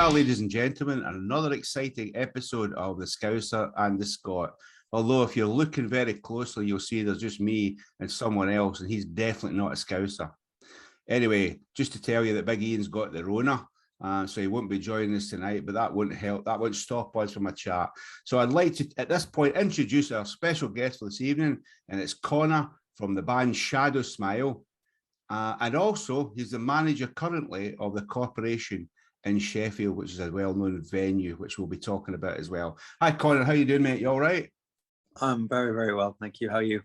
are, ladies and gentlemen, another exciting episode of the Scouser and the Scot. Although if you're looking very closely, you'll see there's just me and someone else, and he's definitely not a Scouser. Anyway, just to tell you that Big Ian's got the Rona, so he won't be joining us tonight, but that won't help. That won't stop us from a chat. So I'd like to, at this point, introduce our special guest for this evening, and it's Connor from the band Shadow Smile. And also, he's the manager currently of the Corporation in Sheffield, which is a well-known venue, which we'll be talking about as well. Hi, Connor. How you doing, mate? You all right? I'm very, very well. Thank you. How are you?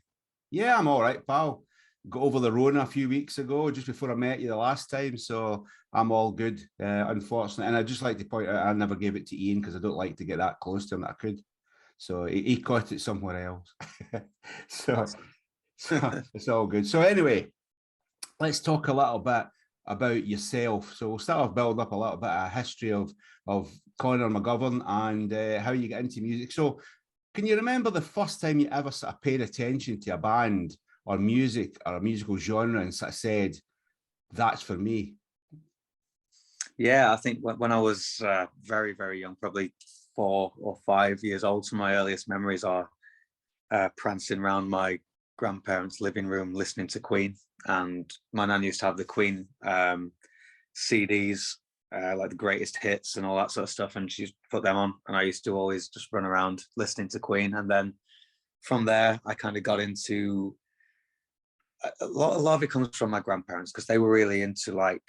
Yeah, I'm all right, pal. Got over the Rona a few weeks ago, just before I met you the last time. So I'm all good, unfortunately. And I'd just like to point out, I never gave it to Ian because I don't like to get that close to him that I could. So he caught it somewhere else. so it's all good. So anyway, let's talk a little bit about yourself. So we'll start off building up a little bit of a history of Connor McGovern and how you get into music. So can you remember the first time you ever sort of paid attention to a band or music or a musical genre and sort of said, that's for me? Yeah, I think when I was very, very young, probably 4 or 5 years old, some of my earliest memories are prancing around my grandparents' living room listening to Queen. And my nan used to have the Queen CDs, like the greatest hits and all that sort of stuff, and she used to put them on, and I used to always just run around listening to Queen. And then from there I kind of got into a lot of it comes from my grandparents, because they were really into like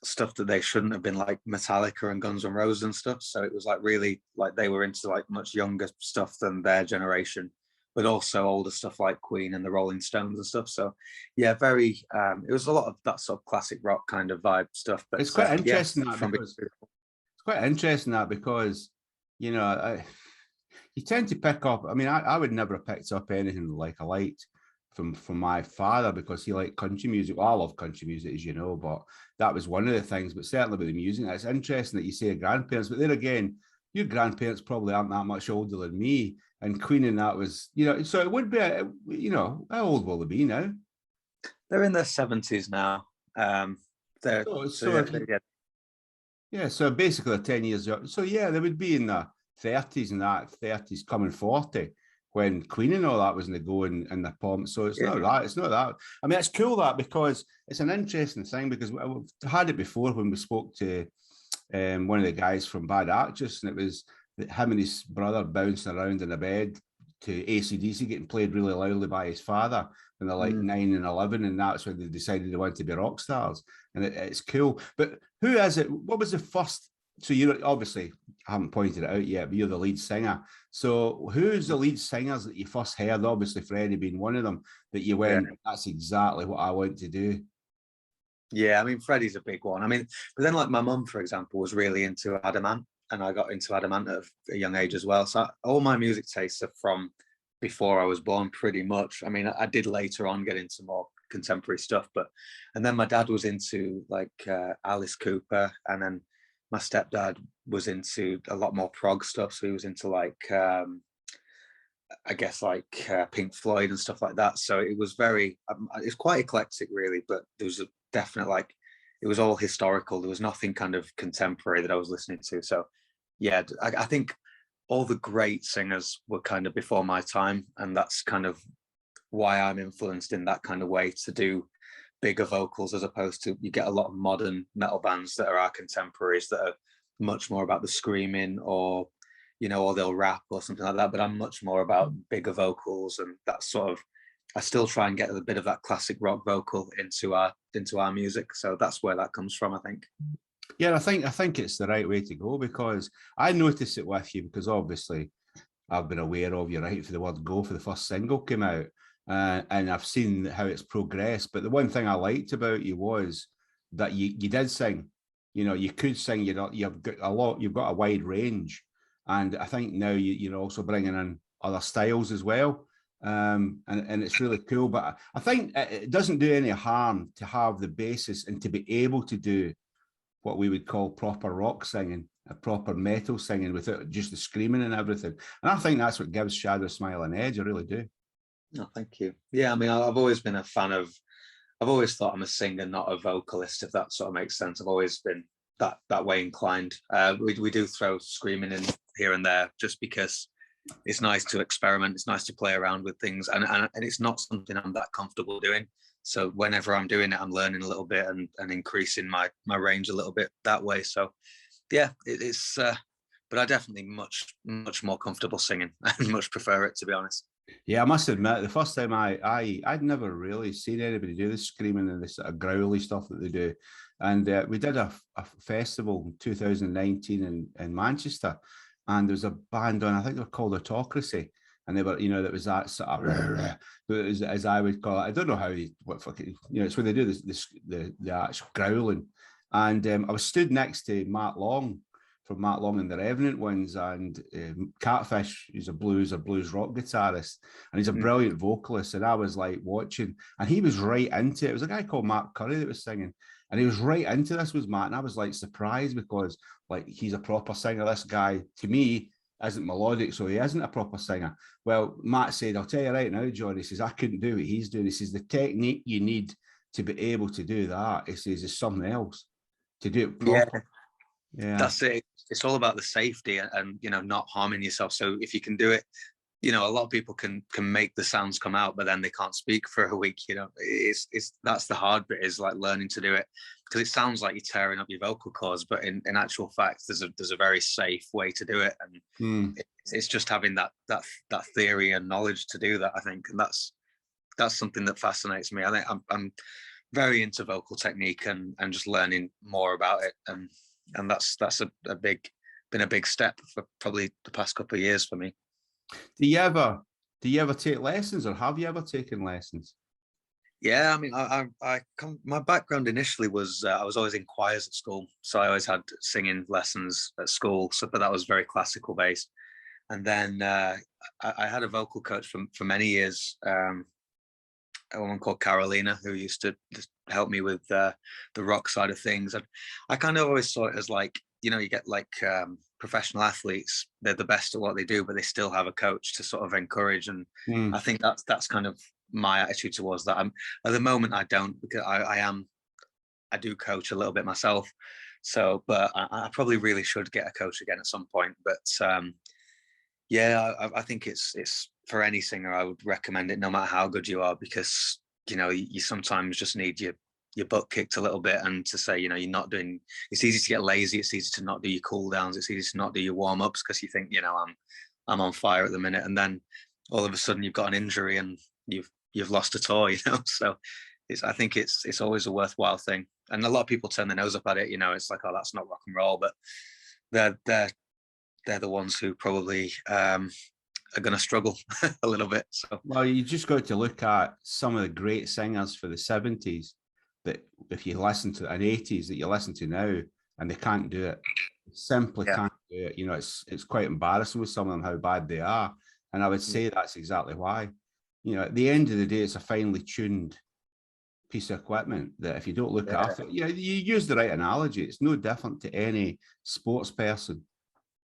stuff that they shouldn't have been, like Metallica and Guns N' Roses and stuff. So it was like really like they were into like much younger stuff than their generation, but also older stuff like Queen and the Rolling Stones and stuff. So yeah, very it was a lot of that sort of classic rock kind of vibe stuff. But it's quite interesting it's quite interesting because, you know, you tend to pick up. I mean, I would never have picked up anything like I liked from my father, because he liked country music. Well, I love country music, as you know, but that was one of the things. But certainly with the music, it's interesting that you say grandparents. But there again, your grandparents probably aren't that much older than me. And Queen and that was, you know, so it would be, you know, how old will they be now? They're in their 70s now. So basically 10 years old. So yeah, they would be in the 30s and that, 30s coming 40 when Queen and all that was in the go in the pomp. So it's not that. I mean, it's cool that, because it's an interesting thing, because we've had it before when we spoke to one of the guys from Bad Actress, and it was him and his brother bouncing around in a bed to AC/DC getting played really loudly by his father when they're like 9 and 11, and that's when they decided they wanted to be rock stars. And it's cool. But who is it? What was the first? So you're obviously, I haven't pointed it out yet, but you're the lead singer. So who's the lead singers that you first heard? Obviously Freddie being one of them, that you went, that's exactly what I want to do. Yeah, I mean, Freddie's a big one. I mean, but then like my mum, for example, was really into Adam Ant, and I got into Adam Ant at a young age as well. So all my music tastes are from before I was born, pretty much. I mean, I did later on get into more contemporary stuff, and then my dad was into like Alice Cooper, and then my stepdad was into a lot more prog stuff. So he was into like, I guess like Pink Floyd and stuff like that. So it was very, it's quite eclectic really, but there was a definite, like, it was all historical. There was nothing kind of contemporary that I was listening to. So yeah, I think all the great singers were kind of before my time. And that's kind of why I'm influenced in that kind of way to do bigger vocals, as opposed to, you get a lot of modern metal bands that are our contemporaries that are much more about the screaming, or, you know, or they'll rap or something like that. But I'm much more about bigger vocals, and that sort of, I still try and get a bit of that classic rock vocal into our music. So that's where that comes from, I think. Yeah, I think it's the right way to go, because I noticed it with you, because obviously I've been aware of you right for the word go for the first single came out, and I've seen how it's progressed. But the one thing I liked about you was that you did sing. You know, you could sing. You've got a wide range, and I think now you're also bringing in other styles as well. And it's really cool. But I think it doesn't do any harm to have the basis and to be able to do what we would call proper rock singing, a proper metal singing without just the screaming and everything. And I think that's what gives Shadow Smile an edge. I really do. Oh, thank you. Yeah, I mean, I've always been a fan of, I've always thought I'm a singer, not a vocalist, if that sort of makes sense. I've always been that way inclined. We do throw screaming in here and there just because it's nice to experiment. It's nice to play around with things, and it's not something I'm that comfortable doing. So whenever I'm doing it, I'm learning a little bit and increasing my range a little bit that way. So yeah, it's. But I definitely much more comfortable singing. I much prefer it, to be honest. Yeah, I must admit, the first time I'd never really seen anybody do this screaming and this sort of growly stuff that they do. And we did a festival in 2019 in Manchester, and there was a band on, I think they were called Autocracy, and they were, that was that sort of, as I would call it. I don't know how what fucking, it's when they do the actual growling. And I was stood next to Matt Long from Matt Long and the Revenant ones, and Catfish, he's a blues rock guitarist, and he's a brilliant vocalist. And I was like watching, and he was right into it. It was a guy called Mark Curry that was singing, and he was right into this, was Matt. And I was like surprised because like he's a proper singer. This guy, to me, isn't melodic, so he isn't a proper singer. Well, Matt said, I'll tell you right now, John, he says, I couldn't do what he's doing. He says, the technique you need to be able to do that, he says, is something else to do it proper. Yeah. That's it. It's all about the safety and not harming yourself. So if you can do it, a lot of people can make the sounds come out, but then they can't speak for a week. It's that's the hard bit, is like learning to do it, because it sounds like you're tearing up your vocal cords, but in actual fact, there's a very safe way to do it, and it's just having that theory and knowledge to do that, I think, and that's something that fascinates me. I think I'm very into vocal technique and just learning more about it, and that's been a big step for probably the past couple of years for me. Do you ever take lessons, or have you ever taken lessons? Yeah, I mean, my background initially was I was always in choirs at school, so I always had singing lessons at school. So, but that was very classical based. And then I had a vocal coach for many years, a woman called Carolina, who used to just help me with the rock side of things. And I kind of always saw it as like, you get like professional athletes, they're the best at what they do, but they still have a coach to sort of encourage. And I think that's kind of my attitude towards that. At the moment, I don't, because I do coach a little bit myself. So, but I probably really should get a coach again at some point. But yeah, I think it's for any singer, I would recommend it, no matter how good you are, because you sometimes just need your butt kicked a little bit, and to say, you're not doing. It's easy to get lazy. It's easy to not do your cool downs. It's easy to not do your warm ups because you think, I'm on fire at the minute, and then all of a sudden you've got an injury and you've lost a tour. So I think it's always a worthwhile thing, and a lot of people turn their nose up at it. It's like, oh, that's not rock and roll, but they're the ones who probably are going to struggle a little bit. So, well, you just got to look at some of the great singers for the 70s that if you listen to, and 80s that you listen to now, and they can't do it. Simply can't do it. It's quite embarrassing with some of them how bad they are. And I would say that's exactly why. At the end of the day, it's a finely tuned piece of equipment that if you don't look after it, you use the right analogy. It's no different to any sports person.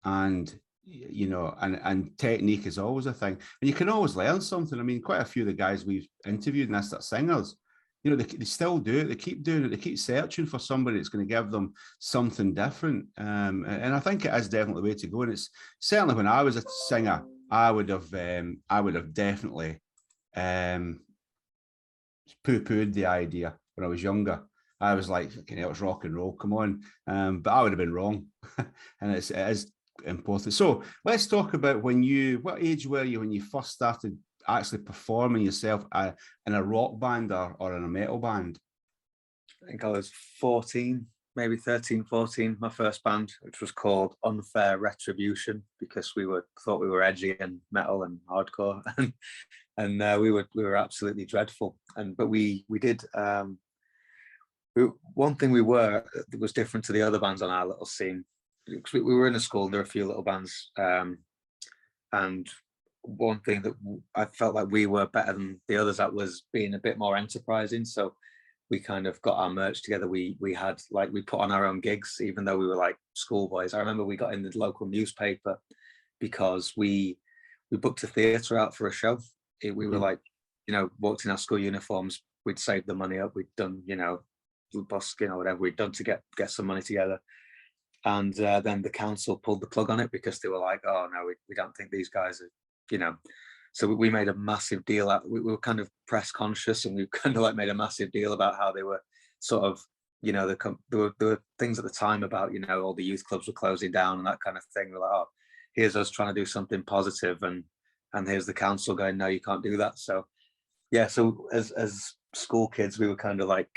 And and technique is always a thing, and you can always learn something. I mean, quite a few of the guys we've interviewed in this that singers, they still do it. They keep doing it. They keep searching for somebody that's going to give them something different. And I think it is definitely the way to go. And it's certainly, when I was a singer, I would have definitely poo-pooed the idea when I was younger. I was like, okay, it's rock and roll, come on. But I would have been wrong. And it is important. So let's talk about what age were you when you first started actually performing yourself in a rock band or in a metal band? I think I was 14, maybe 13, 14, my first band, which was called Unfair Retribution, because we thought we were edgy and metal and hardcore, and we were absolutely dreadful. But we did one thing that was different to the other bands on our little scene. We were in a school, and there were a few little bands, and one thing that I felt like we were better than the others at was being a bit more enterprising. So we kind of got our merch together. We had, like, we put on our own gigs, even though we were like schoolboys. I remember we got in the local newspaper because we booked a theatre out for a show. We were like, walked in our school uniforms. We'd saved the money up. We'd done, busking or whatever we'd done to get some money together. And then the council pulled the plug on it because they were like, oh no, we don't think these guys are, you know. So we made a massive deal out. We were kind of press conscious, and we kind of like made a massive deal about how they were sort of, you know, there were things at the time about, you know, all the youth clubs were closing down and that kind of thing. We're like, oh, here's us trying to do something positive, and here's the council going, no, you can't do that. So yeah, so as school kids, we were kind of like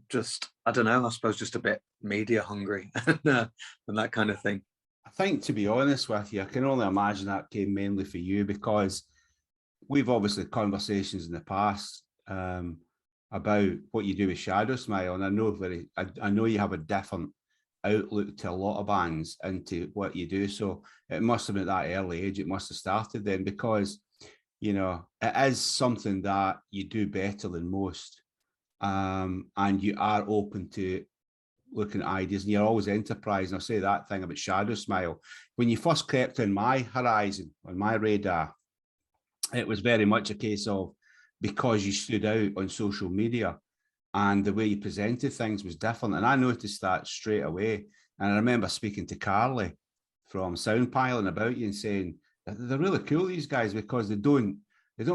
just, I don't know, I suppose just a bit media hungry and that kind of thing. I think, to be honest with you, I can only imagine that came mainly for you, because we've obviously had conversations in the past about what you do with Shadow Smile, and I know you have a different outlook to a lot of bands into what you do. So it must have been at that early age, it must have started then, because, you know, it is something that you do better than most, and you are open to looking at ideas, and you're always enterprising. I'll say that thing about Shadow Smile. When you first crept on my horizon, on my radar, it was very much a case of, because you stood out on social media and the way you presented things was different. And I noticed that straight away. And I remember speaking to Carly from Soundpiling about you and saying, they're really cool, these guys, because they don't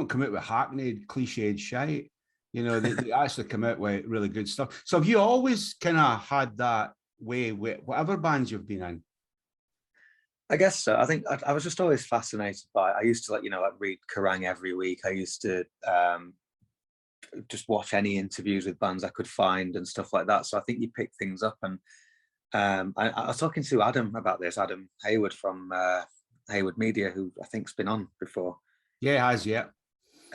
come out with hackneyed, cliched shite. You know, they actually come out with really good stuff. So have you always kind of had that way with whatever bands you've been in? I guess so. I think I was just always fascinated by it. I used to like read Kerrang every week. I used to just watch any interviews with bands I could find and stuff like that. So I think you pick things up. And I was talking to Adam about this, Adam Hayward from Hayward Media, who I think's been on before. Yeah, has, yeah.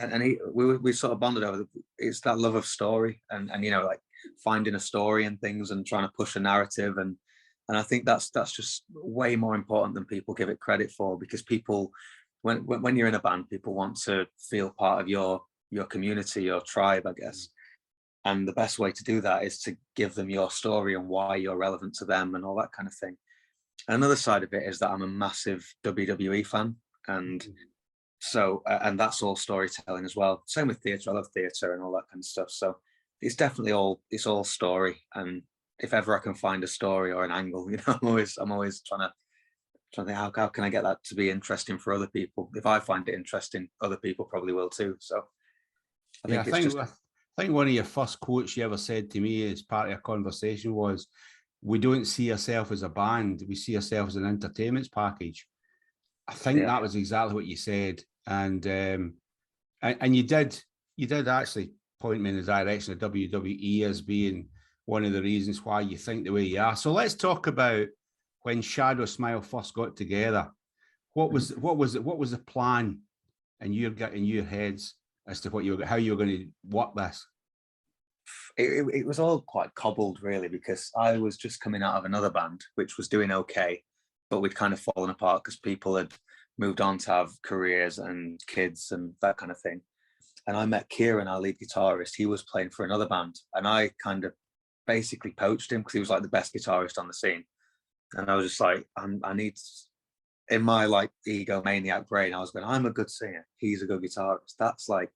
And we sort of bonded over it's that love of story and you know, like finding a story and things and trying to push a narrative, and I think that's just way more important than people give it credit for, because people, when you're in a band, people want to feel part of your community, your tribe, I guess. And the best way to do that is to give them your story and why you're relevant to them and all that kind of thing. And another side of it is that I'm a massive WWE fan, and so and that's all storytelling as well. Same with theatre. I love theatre and all that kind of stuff. So it's definitely all story. And if ever I can find a story or an angle, you know, I'm always trying to think how can I get that to be interesting for other people. If I find it interesting, other people probably will too. So I think one of your first quotes you ever said to me as part of a conversation was, "We don't see ourselves as a band; we see ourselves as an entertainment package." I think that was exactly what you said, and you did actually point me in the direction of WWE as being one of the reasons why you think the way you are. So let's talk about when Shadow Smile first got together. What was the plan in your heads as to how you were going to work this? It was all quite cobbled, really, because I was just coming out of another band which was doing okay, but we'd kind of fallen apart because people had moved on to have careers and kids and that kind of thing. And I met Kieran, our lead guitarist. He was playing for another band, and I kind of basically poached him because he was like the best guitarist on the scene. And I was just like, I need, in my like egomaniac brain, I was going, I'm a good singer, he's a good guitarist. That's like,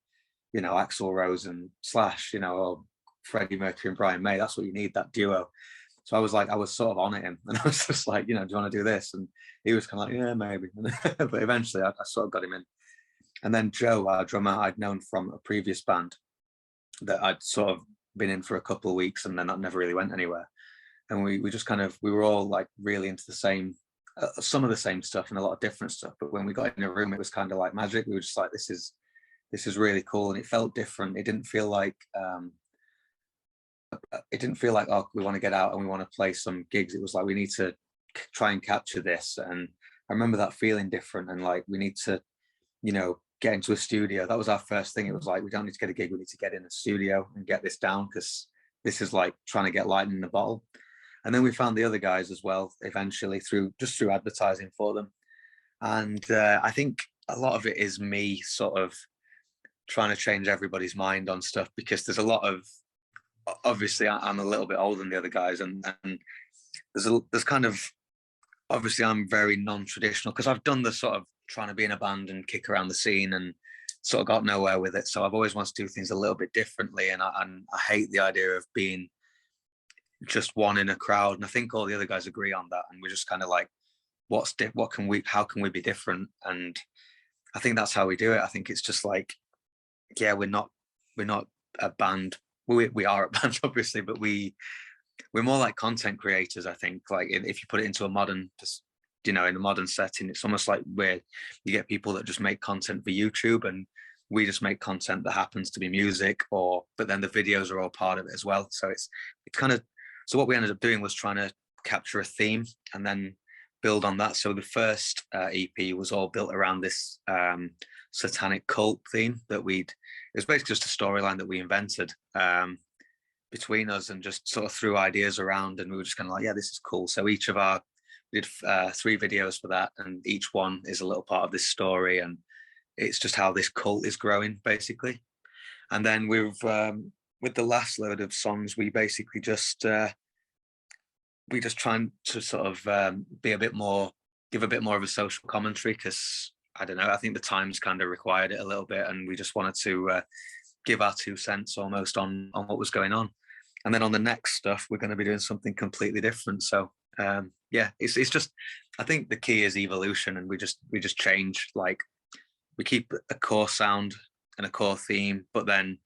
you know, Axl Rose and Slash, you know, or Freddie Mercury and Brian May. That's what you need, that duo. So I was sort of on at him, and I was just like, you know, do you want to do this? And he was kind of like, yeah, maybe. But eventually I sort of got him in. And then Joe, our drummer, I'd known from a previous band that I'd sort of been in for a couple of weeks, and then that never really went anywhere. And we just kind of, we were all like really into the same, some of the same stuff and a lot of different stuff. But when we got in a room, it was kind of like magic. We were just like, this is really cool. And it felt different. It didn't feel like, oh, we want to get out and we want to play some gigs. It was like, we need to try and capture this. And I remember that feeling different, and like, we need to, you know, get into a studio. That was our first thing. It was like, we don't need to get a gig, we need to get in a studio and get this down, because this is like trying to get lightning in a bottle. And then we found the other guys as well, eventually, through advertising for them. And I think a lot of it is me sort of trying to change everybody's mind on stuff, because there's a lot of, obviously I'm a little bit older than the other guys, and there's kind of, obviously I'm very non-traditional, because I've done the sort of trying to be in a band and kick around the scene and sort of got nowhere with it. So I've always wanted to do things a little bit differently, and I hate the idea of being just one in a crowd. And I think all the other guys agree on that, and we're just kind of like, how can we be different? And I think that's how we do it. I think it's just like, yeah, we're not a band. We are a band, obviously, but we're more like content creators. I think, like, if you put it into a modern, just, you know, in a modern setting, it's almost like where you get people that just make content for YouTube, and we just make content that happens to be music, but then the videos are all part of it as well. So it's kind of, so what we ended up doing was trying to capture a theme and then build on that. So the first EP was all built around this satanic cult theme that it was basically just a storyline that we invented between us, and just sort of threw ideas around, and we were just kind of like, yeah, this is cool. So we did 3 videos for that, and each one is a little part of this story, and it's just how this cult is growing, basically. And then with the last load of songs, we basically just trying to sort of give a bit more of a social commentary, because I don't know, I think the times kind of required it a little bit, and we just wanted to give our 2 cents almost on what was going on. And then on the next stuff, we're going to be doing something completely different. So yeah, it's just, I think the key is evolution, and we just change. Like, we keep a core sound and a core theme, but then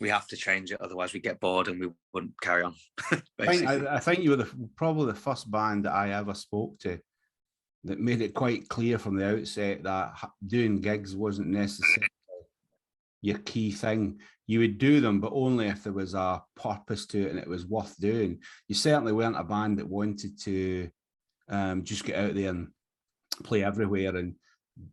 we have to change it, otherwise we get bored and we wouldn't carry on. I think you were probably the first band that I ever spoke to that made it quite clear from the outset that doing gigs wasn't necessarily your key thing. You would do them, but only if there was a purpose to it and it was worth doing. You certainly weren't a band that wanted to just get out there and play everywhere and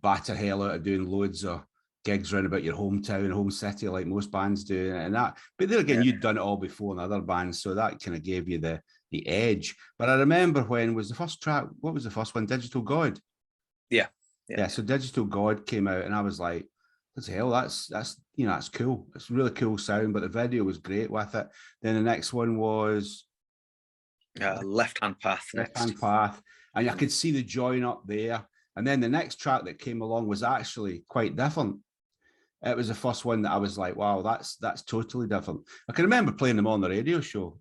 batter hell out of doing loads of gigs around about your hometown, home city, like most bands do, and that. But then again, you'd done it all before in other bands, so that kind of gave you the edge. But I remember, when was the first track? What was the first one? Digital God. Yeah. So Digital God came out, and I was like, what the hell? That's you know, that's cool. It's a really cool sound, but the video was great with it. Then the next one was Left Hand Path. And I could see the join up there. And then the next track that came along was actually quite different. It was the first one that I was like, wow, that's totally different. I can remember playing them on the radio show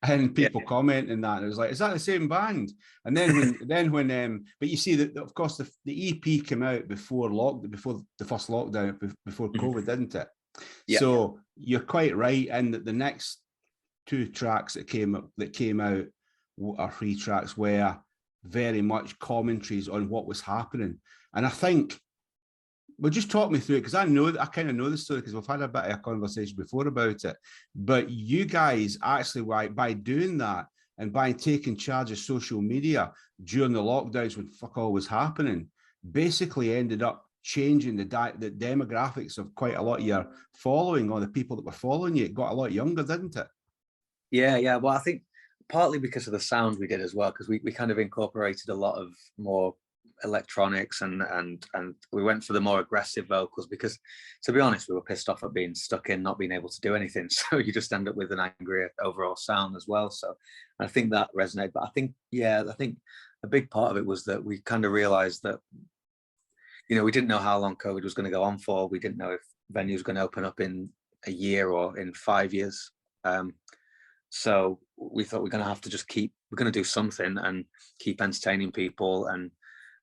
and people commenting that. And it was like, is that the same band? And then when but you see that, of course, the EP came out before the first lockdown, before COVID, didn't it? Yeah. So you're quite right in that the next 2 tracks that came out, or 3 tracks, were very much commentaries on what was happening. And I think, well, just talk me through it, because I kind of know the story, because we've had a bit of a conversation before about it. But you guys actually, by doing that and by taking charge of social media during the lockdowns when fuck all was happening, basically ended up changing the demographics of quite a lot of your following, or the people that were following you. It got a lot younger, didn't it? Yeah. Well, I think partly because of the sound we did as well, because we kind of incorporated a lot of more electronics, and we went for the more aggressive vocals, because, to be honest, we were pissed off at being stuck in, not being able to do anything. So you just end up with an angry overall sound as well. So I think that resonated. But I think a big part of it was that we kind of realized that, you know, we didn't know how long COVID was going to go on for. We didn't know if venues were going to open up in a year or in 5 years. So we thought we're going to have to we're going to do something and keep entertaining people.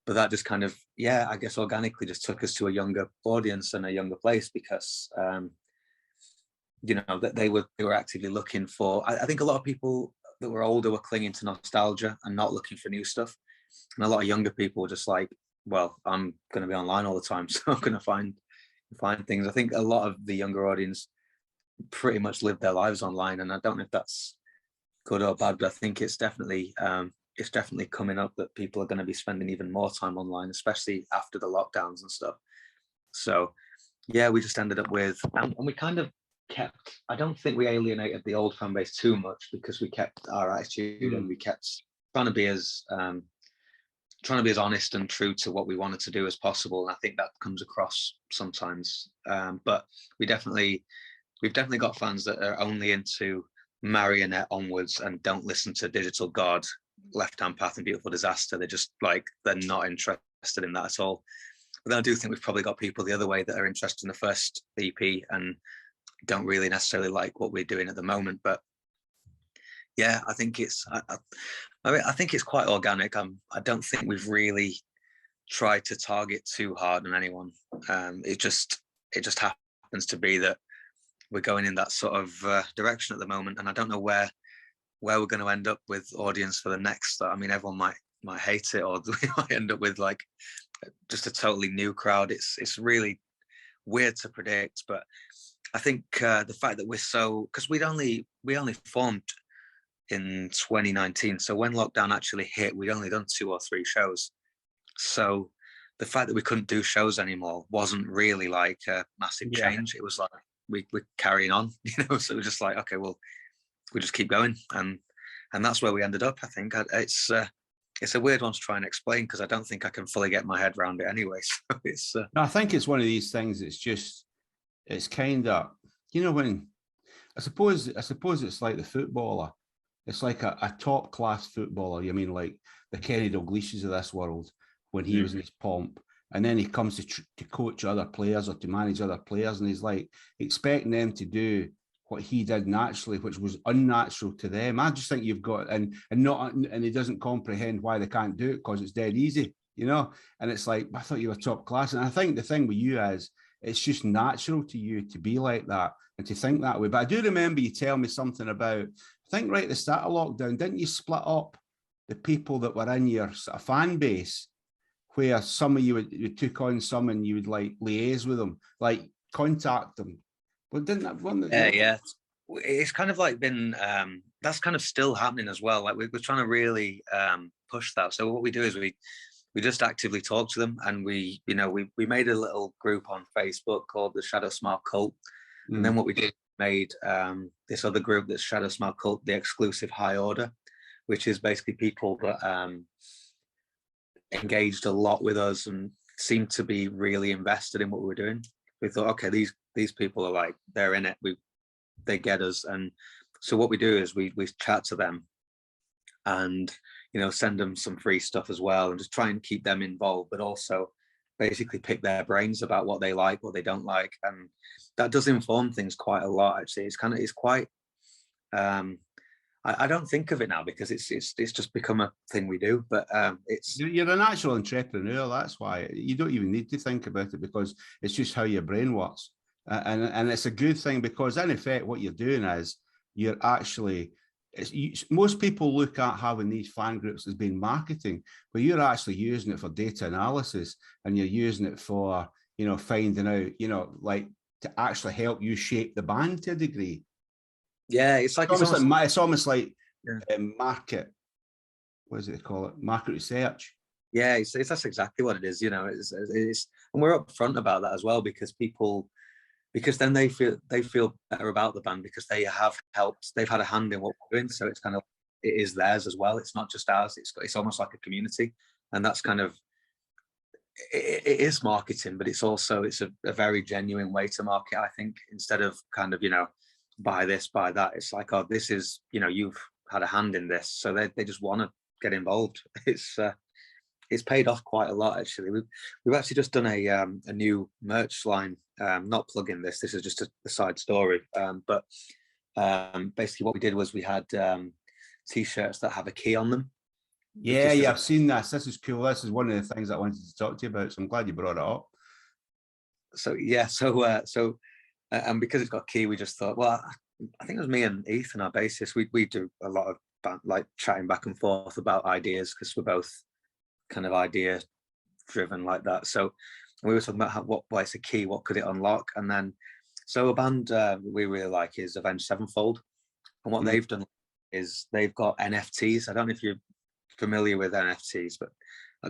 But that just kind of, I guess organically just took us to a younger audience and a younger place, because, you know, that they were actively looking for, I think a lot of people that were older were clinging to nostalgia and not looking for new stuff. And a lot of younger people were just like, well, I'm going to be online all the time, so I'm going to find things. I think a lot of the younger audience pretty much live their lives online, and I don't know if that's good or bad, but I think it's definitely coming up that people are going to be spending even more time online, especially after the lockdowns and stuff. So we just ended up with, and we kind of kept, I don't think we alienated the old fan base too much, because we kept our attitude and we kept trying to be as honest and true to what we wanted to do as possible. And I think that comes across sometimes. But we've definitely got fans that are only into Marionette onwards and don't listen to Digital God, Left Hand Path, and Beautiful Disaster. They're just like, they're not interested in that at all. then I do think we've probably got people the other way that are interested in the first EP and don't really necessarily like what we're doing at the moment. But yeah, I think it's I think it's quite organic. I don't think we've really tried to target too hard on anyone. It just happens to be that we're going in that sort of direction at the moment, and I don't know where we're going to end up with audience for the next. I mean, everyone might hate it, or we might end up with like just a totally new crowd. It's really weird to predict, but I think the fact that we're so, because we only formed in 2019, so when lockdown actually hit, we'd only done 2 or 3 shows. So the fact that we couldn't do shows anymore wasn't really like a massive change. It was like we're carrying on, you know. So we're just like, okay, well, we just keep going, and that's where we ended up. I think it's a weird one to try and explain because I don't think I can fully get my head around it anyway. So it's no, I think it's one of these things. It's kind of, you know, when I suppose it's like the footballer. It's like a top class footballer. You mean like the Kenny Dalgliishs of this world when he was in his pomp, and then he comes to coach other players or to manage other players, and he's like expecting them to do what he did naturally, which was unnatural to them. I just think you've got and he doesn't comprehend why they can't do it because it's dead easy, you know. And it's like, I thought you were top class, and I think the thing with you is it's just natural to you to be like that and to think that way. But I do remember you tell me something about, I think right at the start of lockdown, didn't you split up the people that were in your sort of fan base, where some of you took on some and you would like liaise with them, like contact them? But didn't that one? Yeah, it's kind of like been that's kind of still happening as well. Like we're trying to really push that. So what we do is we just actively talk to them, and we made a little group on Facebook called the Shadow Smile Cult. And then what we did, made this other group that's Shadow Smile Cult, the Exclusive High Order, which is basically people that engaged a lot with us and seemed to be really invested in what we were doing. We thought, okay, these people are like, they're in it. They get us. And so what we do is we chat to them and, you know, send them some free stuff as well, and just try and keep them involved, but also basically pick their brains about what they like, what they don't like. And that does inform things quite a lot, actually. It's quite, I don't think of it now because it's just become a thing we do, but you're a natural entrepreneur. That's why you don't even need to think about it, because it's just how your brain works. And it's a good thing, because in effect, what you're doing is you're actually, most people look at having these fan groups as being marketing, but you're actually using it for data analysis, and you're using it for, you know, finding out, you know, like to actually help you shape the band to a degree. Yeah, it's almost like market. What does it call it? Market research. Yeah, that's exactly what it is. You know, it's and we're upfront about that as well, because then they feel better about the band because they have helped. They've had a hand in what we're doing, so it's kind of, it is theirs as well. It's not just ours. It's almost like a community, and that's kind of it is marketing, but it's a very genuine way to market. I think, instead of kind of, you know, buy this, buy that. It's like, oh, this is, you know, you've had a hand in this, so they just want to get involved. It's paid off quite a lot, actually. We've actually just done a new merch line. Not plugging this is just a side story. But basically what we did was we had t-shirts that have a key on them. Yeah, I've seen this. This is cool. This is one of the things I wanted to talk to you about, so I'm glad you brought it up. So yeah, and because it's got a key, we just thought, well, I think it was me and Ethan, our bassist, we do a lot of like chatting back and forth about ideas, because we're both kind of idea driven like that. So we were talking about why it's a key, what could it unlock? And then, so a band we really like is Avenged Sevenfold, and what they've done is they've got NFTs. I don't know if you're familiar with NFTs, but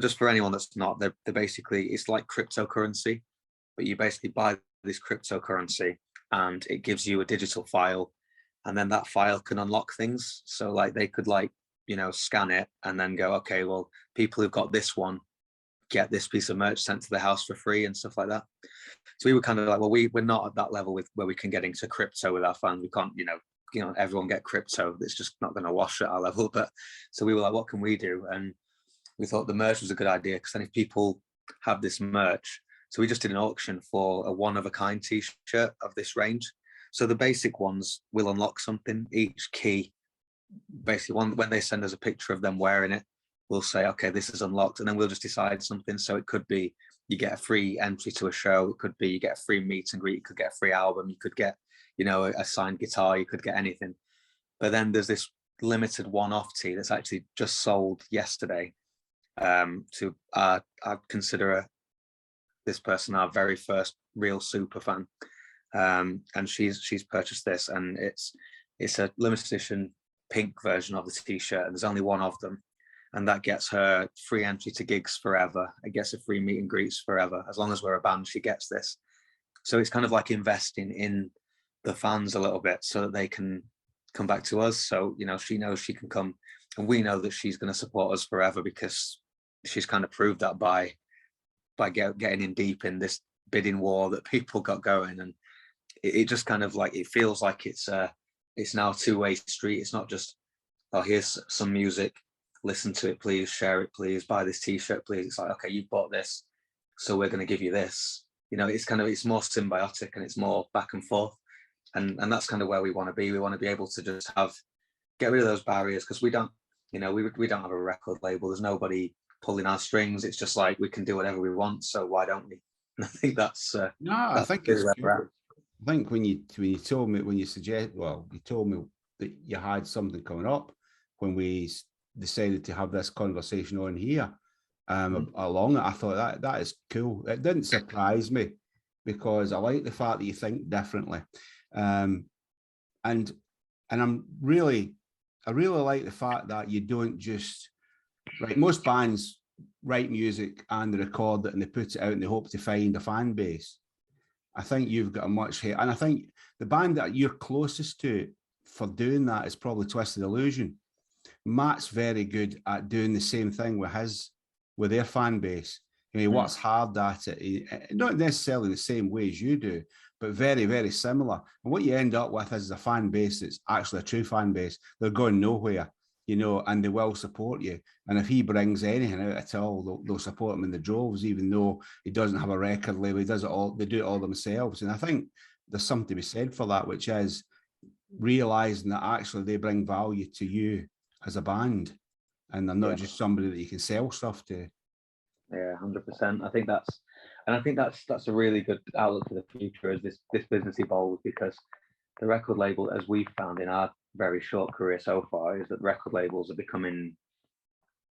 just for anyone that's not, they're basically, it's like cryptocurrency, but you basically buy this cryptocurrency and it gives you a digital file, and then that file can unlock things. So like they could, like, you know, scan it and then go, okay, well, people who've got this one get this piece of merch sent to the house for free and stuff like that. So we were kind of like, well, we're not at that level with where we can get into crypto with our fans. We can't, you know, everyone get crypto. It's just not going to wash at our level. But so we were like, what can we do? And we thought the merch was a good idea, because then if people have this merch. So we just did an auction for a one-of-a-kind t-shirt of this range. So the basic ones will unlock something. Each key, basically, when they send us a picture of them wearing it, we'll say, okay, this is unlocked, and then we'll just decide something. So it could be you get a free entry to a show. It could be you get a free meet and greet. You could get a free album. You could get, you know, a signed guitar. You could get anything. But then there's this limited one-off tee that's actually just sold yesterday. To I'd consider this person our very first real super fan, and she's purchased this, and it's a limited edition pink version of the t-shirt, and there's only one of them, and that gets her free entry to gigs forever. It gets a free meet and greets forever. As long as we're a band, she gets this. So it's kind of like investing in the fans a little bit so that they can come back to us. So, you know, she knows she can come, and we know that she's going to support us forever, because she's kind of proved that by getting in deep in this bidding war that people got going. And it just kind of like, it feels like it's now a two-way street. It's not just, oh, here's some music, listen to it, please, share it, please, buy this t-shirt, please. It's like, okay, you bought this, so we're going to give you this. You know, it's more symbiotic, and it's more back and forth. And that's kind of where we want to be. We want to be able to just get rid of those barriers, because we don't have a record label. There's nobody pulling our strings. It's just like, we can do whatever we want, so why don't we? And I think that's I think it's cool. I think when you told me, you told me that you had something coming up when we decided to have this conversation on here, along it, I thought that is cool. It didn't surprise me, because I like the fact that you think differently, and I really like the fact that you don't just, right, most bands write music and they record it and they put it out and they hope to find a fan base. I think you've got a much higher, and I think the band that you're closest to for doing that is probably Twisted Illusion. Matt's very good at doing the same thing with their fan base. You know, he works hard at it, not necessarily the same way as you do, but very, very similar. And what you end up with is a fan base that's actually a true fan base. They're going nowhere, you know, and they will support you. And if he brings anything out at all, they'll support him in the droves, even though he doesn't have a record label. He does it all. They do it all themselves. And I think there's something to be said for that, which is realizing that actually they bring value to you as a band, and they're not just somebody that you can sell stuff to. Yeah, 100%. I think that's a really good outlook for the future as this business evolves, because the record label, as we've found in our very short career so far, is that record labels are becoming,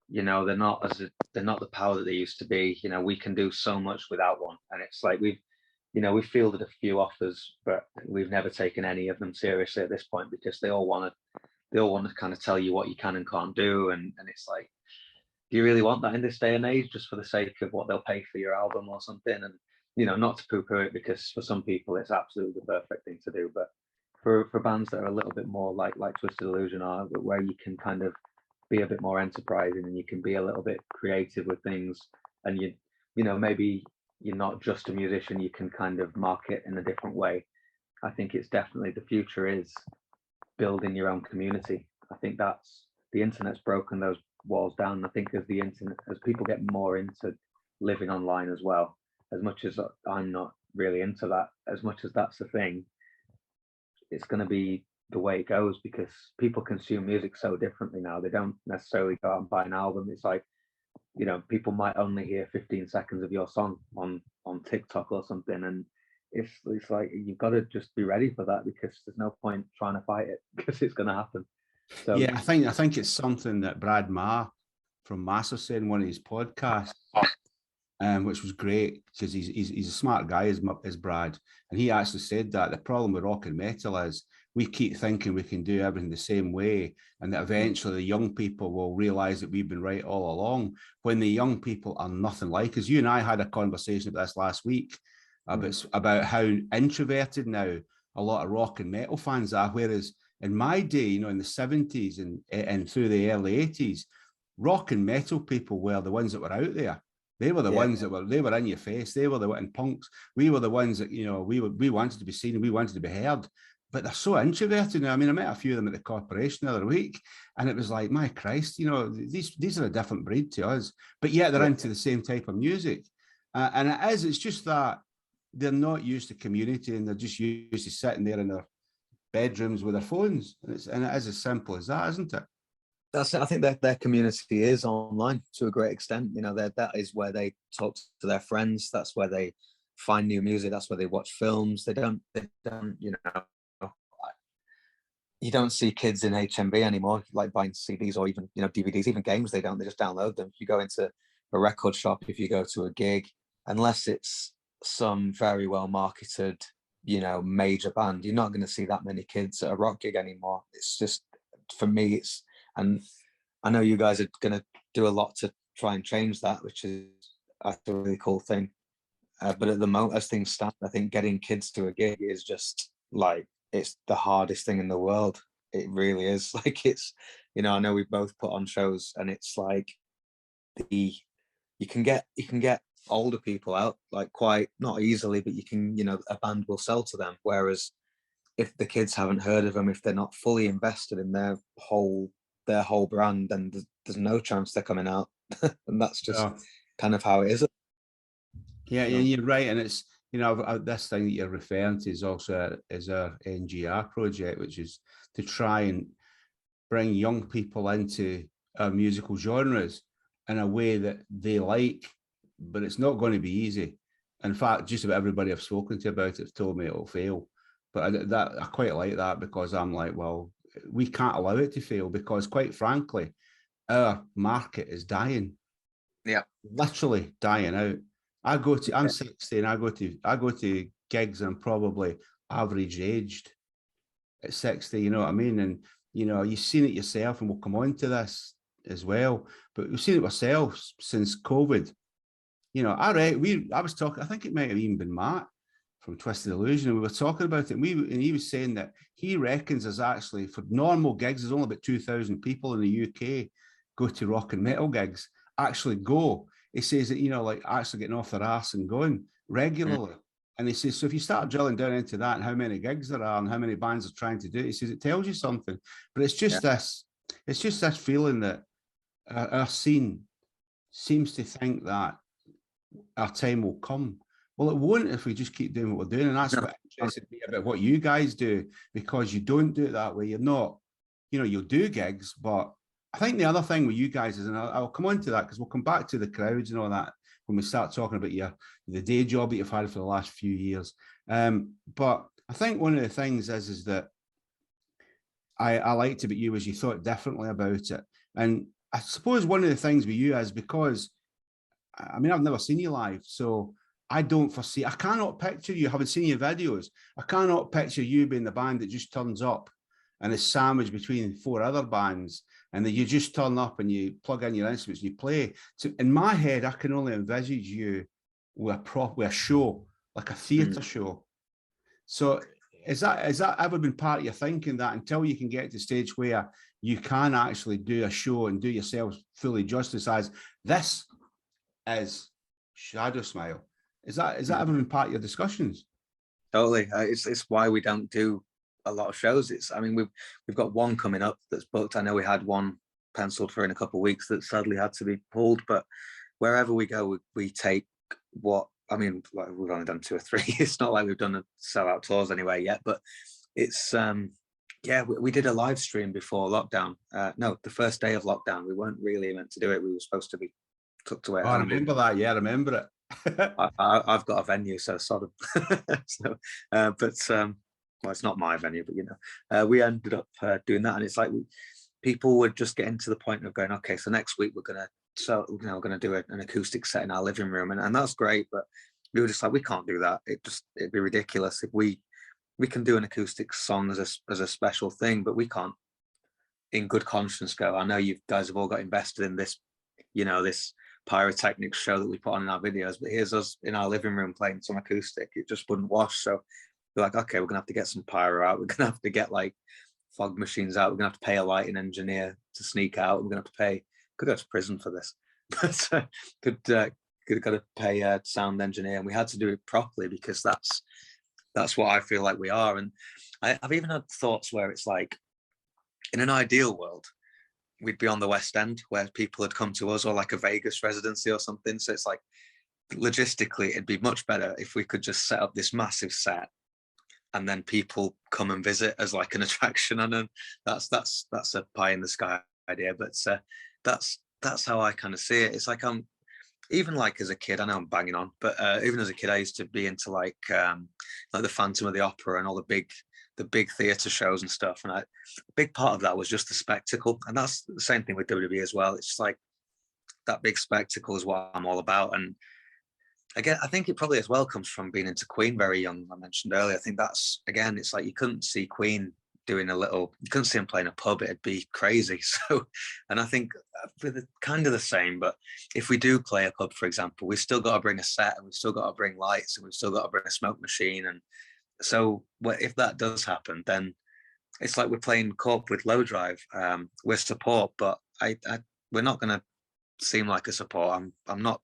you know, they're not the power that they used to be. You know, we can do so much without one, and it's like we've fielded a few offers, but we've never taken any of them seriously at this point, because they all want to kind of tell you what you can and can't do, and it's like, do you really want that in this day and age, just for the sake of what they'll pay for your album or something? And, you know, not to poo-poo it, because for some people it's absolutely the perfect thing to do, but for bands that are a little bit more like Twisted Illusion are, where you can kind of be a bit more enterprising and you can be a little bit creative with things, and you know, maybe you're not just a musician, you can kind of market in a different way. I think it's definitely, the future is building your own community. I think that's, the internet's broken those walls down. I think as people get more into living online as well, as much as I'm not really into that, as much as that's the thing, it's going to be the way it goes, because people consume music so differently now. They don't necessarily go out and buy an album. It's like, you know, people might only hear 15 seconds of your song on TikTok or something, and it's like, you've got to just be ready for that, because there's no point trying to fight it, because it's going to happen. So yeah, I think it's something that Brad Ma from Massive said in one of his podcasts, which was great, because he's a smart guy, as Brad, and he actually said that the problem with rock and metal is we keep thinking we can do everything the same way, and that eventually the young people will realize that we've been right all along, when the young people are nothing like us. You and I had a conversation about this last week about how introverted now a lot of rock and metal fans are, whereas in my day, you know, in the 70s and through the early 80s, rock and metal people were the ones that were out there. They were the ones that were in your face. They were the in punks. We were the ones that, you know, we wanted to be seen and we wanted to be heard. But they're so introverted now. I mean, I met a few of them at the corporation the other week, and it was like, my Christ, you know, these are a different breed to us, but yet they're into the same type of music. And it's just that they're not used to community, and they're just used to sitting there in their bedrooms with their phones. And it is as simple as that, isn't it? That's it. I think that their community is online to a great extent. You know, that is where they talk to their friends. That's where they find new music. That's where they watch films. They don't, you know, you don't see kids in HMV anymore, like buying CDs or even, you know, DVDs, even games. They just download them. If you go into a record shop, if you go to a gig, unless it's some very well marketed, you know, major band, you're not going to see that many kids at a rock gig anymore. It's just, for me, and I know you guys are going to do a lot to try and change that, which is a really cool thing. But at the moment, as things stand, I think getting kids to a gig is just like, it's the hardest thing in the world. It really is. Like, it's, you know, I know we've both put on shows, and it's like you can get older people out, like, quite not easily, but you can, you know, a band will sell to them. Whereas if the kids haven't heard of them, if they're not fully invested in their whole brand, then there's no chance they're coming out. And that's just kind of how it is. Yeah, and you're right. And it's, you know, this thing that you're referring to is also our NGR project, which is to try and bring young people into our musical genres in a way that they like, but it's not going to be easy. In fact, just about everybody I've spoken to about it have told me it'll fail. But I quite like that, because I'm like, well, we can't allow it to fail, because quite frankly, our market is dying. Yeah, literally dying out. I'm 60, and I go to gigs, and I'm probably average aged at 60, you know what I mean? And, you know, you've seen it yourself, and we'll come on to this as well, but we've seen it ourselves since COVID. You know, I was talking, I think it might have even been Matt from Twisted Illusion, and we were talking about it, and he was saying that he reckons there's actually, for normal gigs, there's only about 2,000 people in the UK go to rock and metal gigs, actually go. He says that, you know, like actually getting off their ass and going regularly. And he says, so if you start drilling down into that and how many gigs there are and how many bands are trying to do it, he says it tells you something. But it's just this feeling that our scene seems to think that our time will come. Well, it won't if we just keep doing what we're doing. And that's what interested me about what you guys do, because you don't do it that way. You're not, you know, you'll do gigs, but I think the other thing with you guys is, and I'll come on to that because we'll come back to the crowds and all that when we start talking about the day job that you've had for the last few years. But I think one of the things is that I liked about you is you thought differently about it. And I suppose one of the things with you is because, I mean, I've never seen you live, so I cannot picture you, having seen your videos, I cannot picture you being the band that just turns up and is sandwiched between 4 other bands, and then you just turn up and you plug in your instruments and you play. So in my head, I can only envisage you with a show, like a theatre show. So is that ever been part of your thinking, that until you can get to the stage where you can actually do a show and do yourself fully justice as this is Shadow Smile? Is that ever been part of your discussions? Totally. It's why we don't do a lot of shows. I mean, we've got one coming up that's booked. I know we had one penciled for in a couple of weeks that sadly had to be pulled, but wherever we go, we take what, I mean, like, we've only done 2 or 3. It's not like we've done a sellout tours anywhere yet, but it's, we did a live stream before lockdown. No, the first day of lockdown. We weren't really meant to do it. We were supposed to be tucked away. I remember that. Yeah, I remember it. I've got a venue, so sort of. Well, it's not my venue, but you know, we ended up doing that, and it's like people were just getting to the point of going, okay, so next week we're gonna do an acoustic set in our living room, and that's great, but we were just like, we can't do that. It'd be ridiculous if we can do an acoustic song as a special thing, but we can't, in good conscience, go, I know you guys have all got invested in this, you know, this pyrotechnics show that we put on in our videos, but here's us in our living room playing some acoustic. It just wouldn't wash. So we're like, okay, we're gonna have to get some pyro out. We're gonna have to get like fog machines out. We're gonna have to pay a lighting engineer to sneak out. We're gonna have to pay, could go to prison for this, but could got to pay a sound engineer, and we had to do it properly, because that's what I feel like we are. And I've even had thoughts where it's like, in an ideal world, we'd be on the West End where people had come to us, or like a Vegas residency or something. So it's like, logistically, it'd be much better if we could just set up this massive set, and then people come and visit as like an attraction. And then that's a pie in the sky idea, but that's how I kind of see it. It's like even like as a kid, I know I'm banging on, but even as a kid, I used to be into like the Phantom of the Opera and all the big theatre shows and stuff. And a big part of that was just the spectacle, and that's the same thing with WWE as well. It's just like that big spectacle is what I'm all about. And again, I think it probably as well comes from being into Queen very young. I mentioned earlier. I think that's, again, it's like you couldn't see Queen doing you couldn't see him playing a pub. It'd be crazy. So, and I think kind of the same, but if we do play a pub, for example, we've still got to bring a set, and we've still got to bring lights, and we've still got to bring a smoke machine. And so if that does happen, then it's like we're playing co-op with Low Drive. We're support, but we're not going to seem like a support. I'm not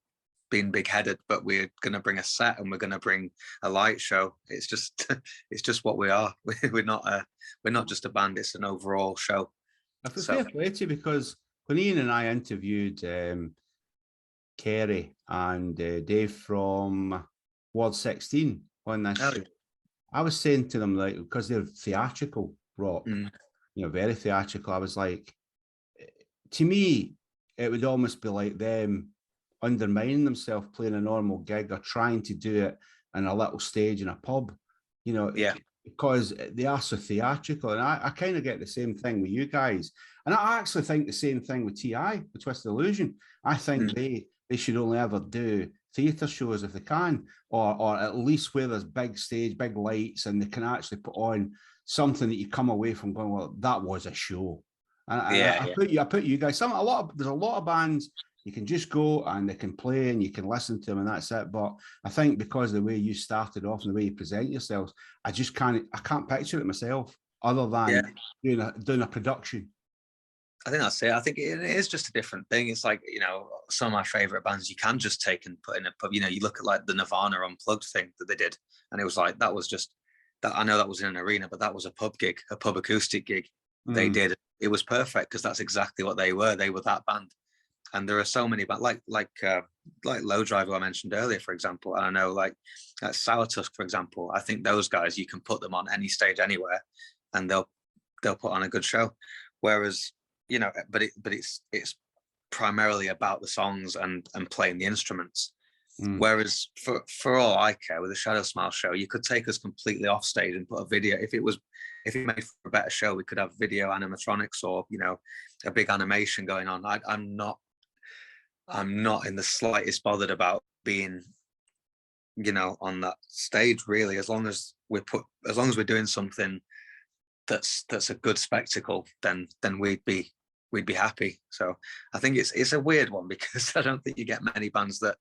being big-headed, but we're going to bring a set, and we're going to bring a light show. It's just what we are. We're not just a band. It's an overall show. I feel fair play to you, because when Ian and I interviewed Kerry and Dave from Ward 16 on this show, I was saying to them, like, because they're theatrical rock, very theatrical, I was like, to me, it would almost be like them undermining themselves playing a normal gig or trying to do it in a little stage in a pub, because they are so theatrical. And I kind of get the same thing with you guys. And I actually think the same thing with TI, with Twisted Illusion. I think they should only ever do theatre shows if they can, or at least where there's big stage, big lights, and they can actually put on something that you come away from going, well, that was a show. And I put you guys, there's a lot of bands you can just go and they can play and you can listen to them and that's it. But I think because of the way you started off and the way you present yourselves, I can't picture it myself other than doing a production. I think that's it. I think it is just a different thing. It's like, some of my favorite bands you can just take and put in a pub. You look at like the Nirvana Unplugged thing that they did, and it was like, that was just that. I know that was in an arena, but that was a pub gig, a pub acoustic gig. They did. It was perfect because that's exactly what they were. They were that band. And there are so many, but like Low Drive, who I mentioned earlier, for example. And I know like Sour Tusk, for example. I think those guys, you can put them on any stage anywhere, and they'll put on a good show. Whereas, but it's primarily about the songs and playing the instruments. Whereas for all I care, with the Shadow Smile show, you could take us completely off stage and put a video. If it made for a better show, we could have video animatronics or a big animation going on. I'm not in the slightest bothered about being, on that stage, really, as long as we're doing something that's a good spectacle, then we'd be happy. So I think it's a weird one, because I don't think you get many bands that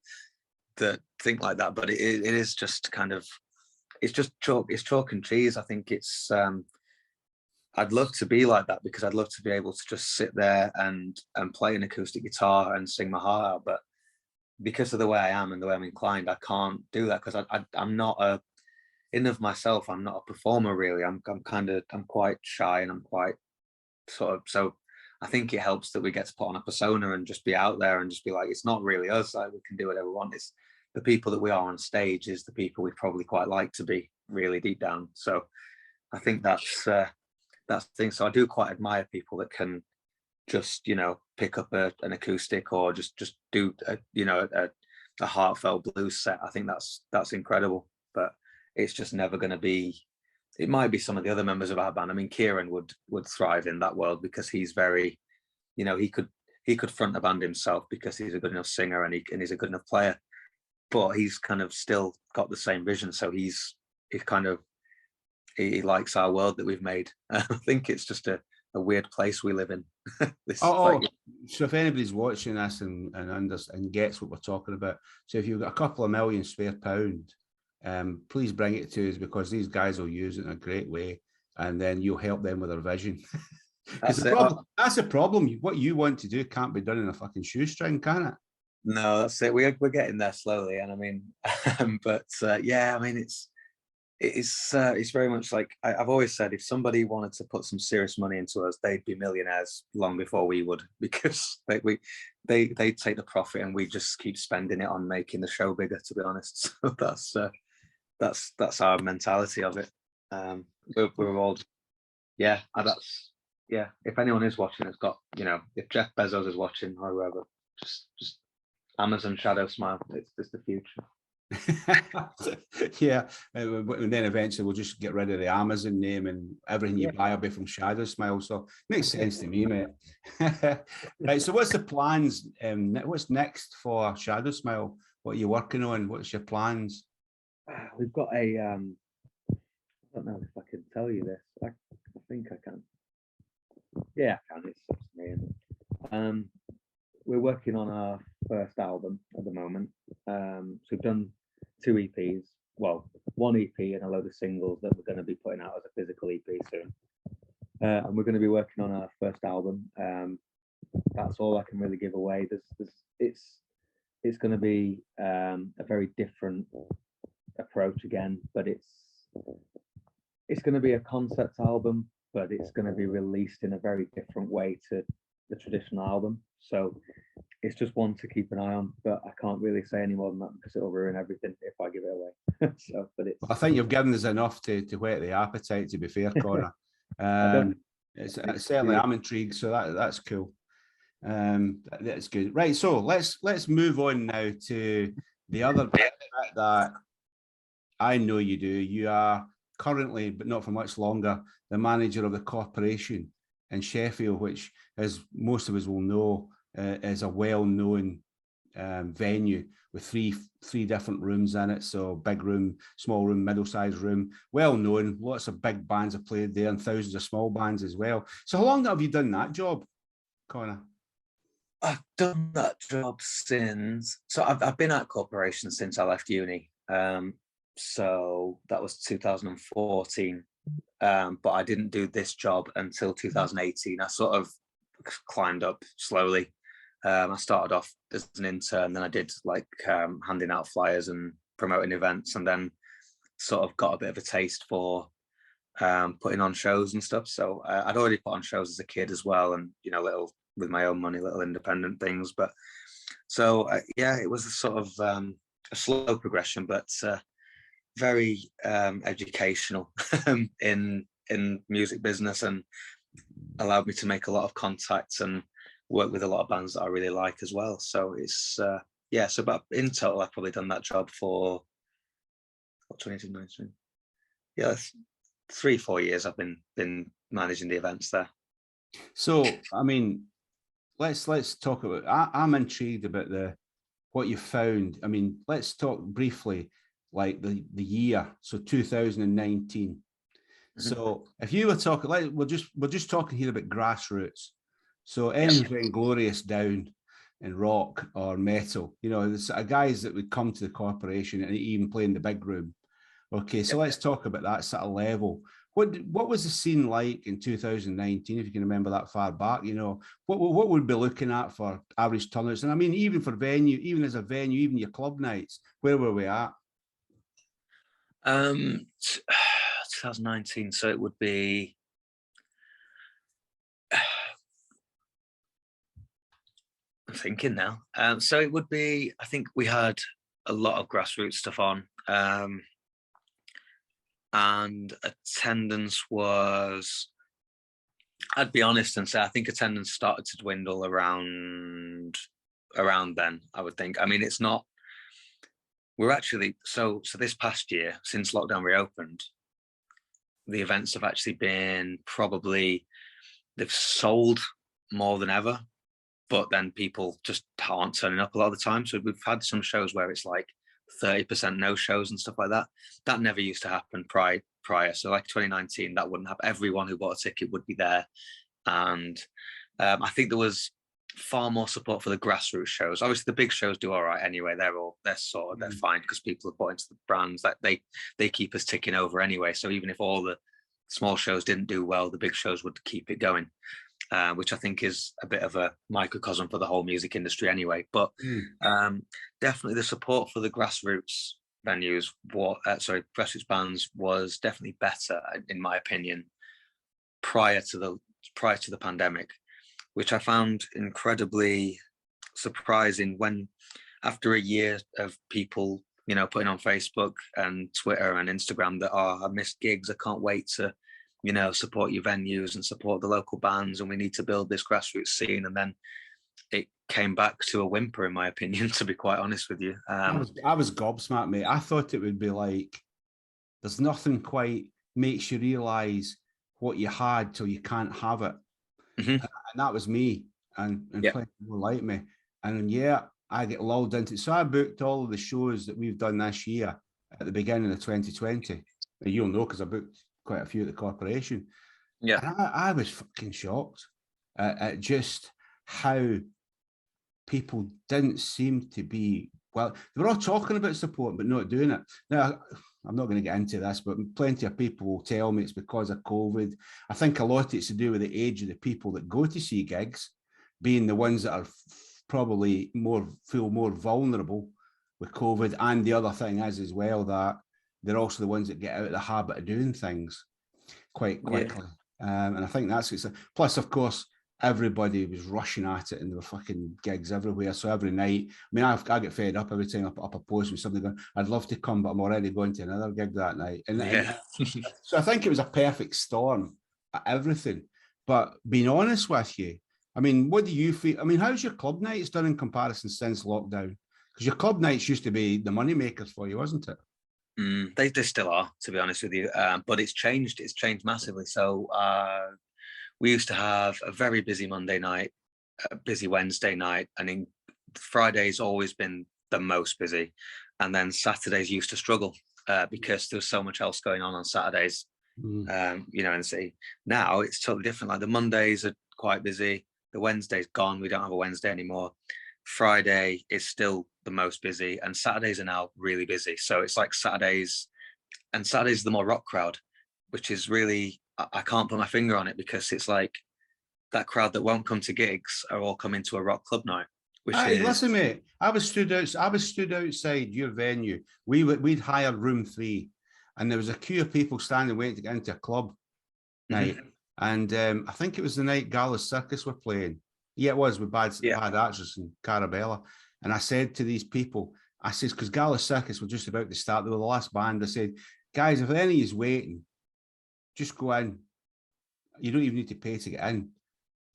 think like that, but it is just kind of, it's chalk and cheese. I think it's I'd love to be like that, because I'd love to be able to just sit there and play an acoustic guitar and sing my heart out. But because of the way I am and the way I'm inclined, I can't do that, because I'm not in of myself. I'm not a performer, really. I'm quite shy, and I'm quite so I think it helps that we get to put on a persona and just be out there and just be like, it's not really us. Like, we can do whatever we want. It's the people that we are on stage is the people we'd probably quite like to be, really deep down. So I think that's the thing. So I do quite admire people that can just, pick up an acoustic or just do a heartfelt blues set. I think that's incredible. But it's just never going to be. It might be some of the other members of our band. I mean, Kieran would thrive in that world, because he's very, he could front a band himself, because he's a good enough singer and he's a good enough player. But he's kind of still got the same vision. So he likes our world that we've made. I think it's just a weird place we live in. So if anybody's watching this and gets what we're talking about, so if you've got a couple of million spare pound, please bring it to us, because these guys will use it in a great way, and then you'll help them with their vision. That's a problem. What you want to do can't be done in a fucking shoestring, can it? No, that's it. We're getting there slowly, and I mean, but I mean, It's very much like I've always said, if somebody wanted to put some serious money into us, they'd be millionaires long before we would, because they take the profit and we just keep spending it on making the show bigger, to be honest. So that's our mentality of it. We're all, yeah, yeah. If anyone is watching, it's got, if Jeff Bezos is watching or whoever, just Amazon Shadow Smile. It's the future. Yeah, and then eventually we'll just get rid of the Amazon name and everything you buy will be from Shadow Smile. So makes sense to me, mate. Right. So what's the plans? What's next for Shadow Smile? What are you working on? What's your plans? We've got a. I don't know if I can tell you this. I think I can. Yeah, I can. It's up to me. We're working on our first album at the moment. So we've done 2 EPs, well, 1 EP and a load of singles that we're going to be putting out as a physical EP soon. And we're going to be working on our first album. That's all I can really give away. It's going to be a very different approach again, but it's going to be a concept album, but it's going to be released in a very different way to the traditional album. So it's just one to keep an eye on, but I can't really say any more than that because it'll ruin everything if I give it away. I think you've given us enough to whet the appetite, to be fair, Connor. It's certainly, I'm intrigued, so that's cool. That's good. Right, so let's move on now to the other bit that I know you do. You are currently, but not for much longer, the manager of the corporation in Sheffield, which, as most of us will know, is a well-known venue with three different rooms in it. So big room, small room, middle-sized room, well-known. Lots of big bands have played there and thousands of small bands as well. So how long have you done that job, Connor? I've done that job so I've been at corporation since I left uni. So that was 2014. But I didn't do this job until 2018. I sort of climbed up slowly. I started off as an intern, then I did handing out flyers and promoting events, and then sort of got a bit of a taste for putting on shows and stuff. So I'd already put on shows as a kid as well, and little with my own money, little independent things. But so it was a sort of a slow progression, but very educational in music business, and allowed me to make a lot of contacts and work with a lot of bands that I really like as well. So it's so about in total I've probably done that job for 2019. 3-4 years I've been managing the events there. So I mean, let's talk about, I'm intrigued about what you found. I mean, let's talk briefly like the year, so 2019. Mm-hmm. So if you were talking, we're just talking here about grassroots. So anything glorious down in rock or metal, there's guys that would come to the corporation and even play in the big room. Okay, so let's talk about that sort of level. What was the scene like in 2019, if you can remember that far back? What would be looking at for average turnouts? And I mean, even for venue, even as a venue, even your club nights, where were we at? 2019, so it would be I'm thinking now. So it would be, I think we had a lot of grassroots stuff on, and attendance was, I'd be honest and say, I think attendance started to dwindle around then, I would think. I mean, it's not, we're actually, so this past year, since lockdown reopened, the events have actually been they've sold more than ever, but then people just aren't turning up a lot of the time. So we've had some shows where it's like 30% no shows and stuff like that. That never used to happen prior. So like 2019, that wouldn't happen. Everyone who bought a ticket would be there. And I think there was far more support for the grassroots shows. Obviously the big shows do all right anyway. They're fine because people have bought into the brands, that they keep us ticking over anyway. So even if all the small shows didn't do well, the big shows would keep it going. Which I think is a bit of a microcosm for the whole music industry anyway. But definitely the support for the grassroots venues, grassroots bands was definitely better, in my opinion, prior to the pandemic, which I found incredibly surprising when, after a year of people, putting on Facebook and Twitter and Instagram that, I missed gigs, I can't wait to, support your venues and support the local bands, and we need to build this grassroots scene. And then it came back to a whimper, in my opinion, to be quite honest with you. I was gobsmacked, mate. I thought it would be like, there's nothing quite makes you realise what you had till you can't have it. And that was me, and plenty more like me. And I get lulled into it. So I booked all of the shows that we've done this year at the beginning of 2020. And you'll know because I booked quite a few at the corporation. Yeah. And I was fucking shocked at just how people didn't seem to be, well, they were all talking about support, but not doing it. Now, I'm not going to get into this, but plenty of people will tell me it's because of COVID. I think a lot of it's to do with the age of the people that go to see gigs, being the ones that are probably feel more vulnerable with COVID. And the other thing is as well that they're also the ones that get out of the habit of doing things quite quickly. And I think that's it. Plus, of course, everybody was rushing at it, and there were fucking gigs everywhere. So every night, I mean, I get fed up every time I put up a post with somebody going, I'd love to come, but I'm already going to another gig that night. And so I think it was a perfect storm at everything. But being honest with you, I mean, what do you feel? I mean, how's your club nights done in comparison since lockdown? Because your club nights used to be the money makers for you, wasn't it? They still are, to be honest with you. But it's changed. It's changed massively. So we used to have a very busy Monday night, a busy Wednesday night, and in Friday's always been the most busy. And then Saturdays used to struggle because there was so much else going on Saturdays, in the city. Now it's totally different. Like the Mondays are quite busy. The Wednesday's gone. We don't have a Wednesday anymore. Friday is still the most busy, and Saturdays are now really busy. So it's like Saturdays the more rock crowd, which is really, I can't put my finger on it, because it's like that crowd that won't come to gigs are all coming to a rock club night. Listen, mate, I was stood outside your venue. We'd hired room 3, and there was a queue of people standing waiting to get into a club night. And I think it was the night Gallus Circus were playing. Yeah, it was, with Bad Actress and Carabella. And I said to these people, I says, because Gallus Circus were just about to start, they were the last band. I said, guys, if any is waiting, just go in. You don't even need to pay to get in.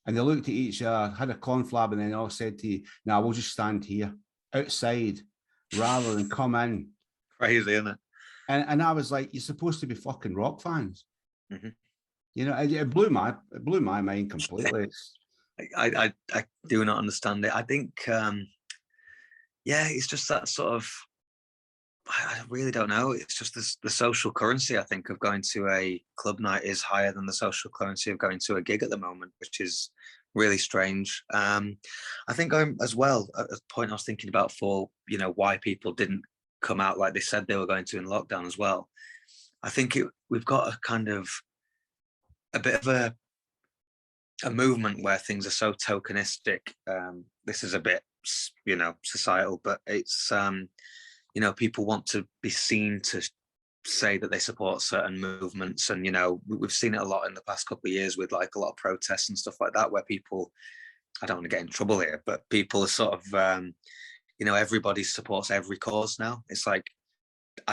And they looked at each other, had a conflab, and then all said to you, "Nah, we'll just stand here outside rather than come in." Crazy, isn't it? And I was like, "You're supposed to be fucking rock fans." It blew my mind completely. I do not understand it. I think, it's just that sort of, I really don't know. It's just the social currency, I think, of going to a club night is higher than the social currency of going to a gig at the moment, which is really strange. I think as well, a point I was thinking about for, why people didn't come out like they said they were going to in lockdown as well. I think we've got a bit of a movement where things are so tokenistic. This is a bit, societal, but it's, people want to be seen to say that they support certain movements. And, we've seen it a lot in the past couple of years with like a lot of protests and stuff like that, where people, I don't want to get in trouble here, but people are sort of, everybody supports every cause now. It's like,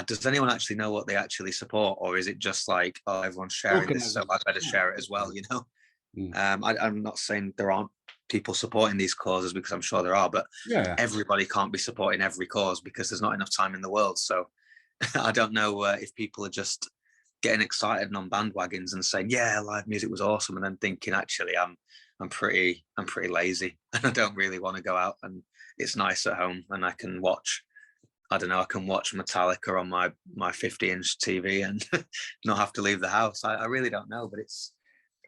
does anyone actually know what they actually support? Or is it just like, oh, everyone's sharing this, so I better share it as well, I'm not saying there aren't people supporting these causes, because I'm sure there are, but everybody can't be supporting every cause because there's not enough time in the world. So I don't know if people are just getting excited and on bandwagons and saying, yeah, live music was awesome, and then thinking, actually, I'm pretty lazy and I don't really want to go out, and it's nice at home and I can watch Metallica on my 50-inch TV and not have to leave the house. I really don't know,